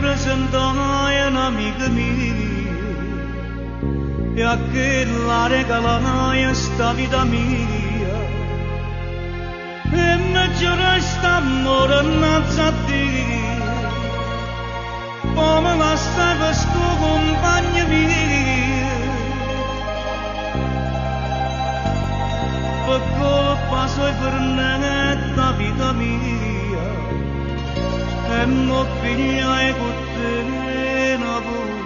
presentai un'amica mia e a che la regalai sta vita mia e me ci resta amore innanzi a te come la stava sto compagno mio per colpa sua pernetta vita mia e mo pigliai con te una pure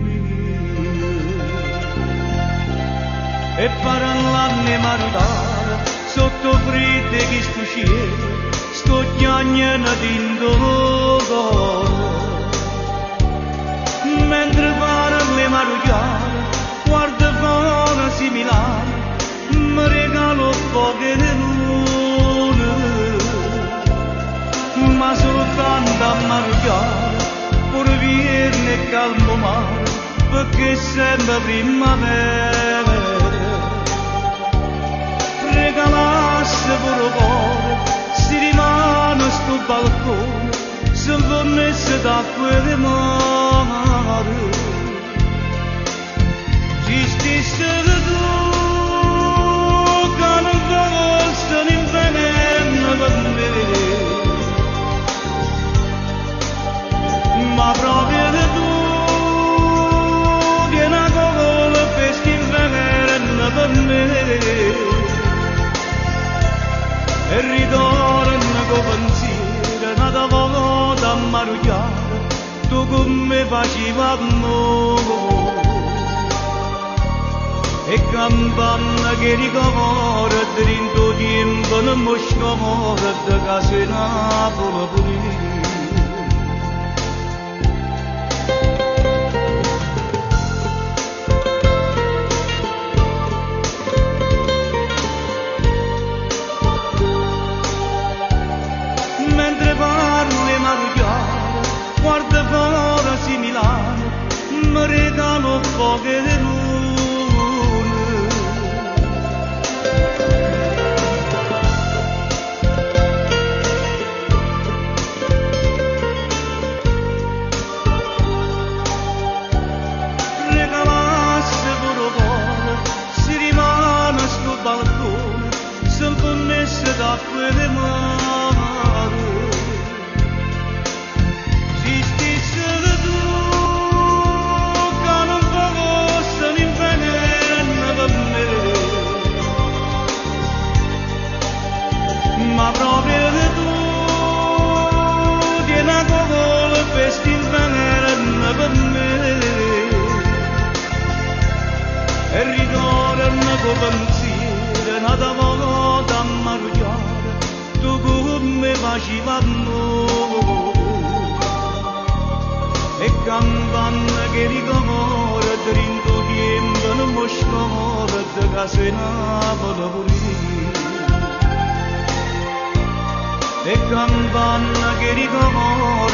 mia e parlando maritare sotto freddo che sto cielo sto chiagnando d'indogo mentre parli marugliare guarda fuori similare mi regalo poche lune ma soltanto a marugliare pure viene calmo mare perché sembra primavera regalasse pure cuore si rimane sto balcone se fornesse d'acqua di mare ci stesse tu che non fosse un inferno per me ma proprio tu vieni a cola per st'inferno per me e ritorno con pensiero nata volta a marugliare tu come facevi amore e campana che ricorda dentro tempo non mi scorda casa in Napoli pure mentre parli marugliare guarda fuori similare mi regalo poche lune regalasse pure cuore si rimane sto balcone se mi fornesse d'acqua di mare ci stesse tu che non fosse un inferno per me ma proprio tu vieni a cola per st'inferno per me e ritorno con pensiero nata volta a marugliare tu come facevi amore e campana che ricorda dentro tempo non mi scorda casa in Napoli pure e campana che ricorda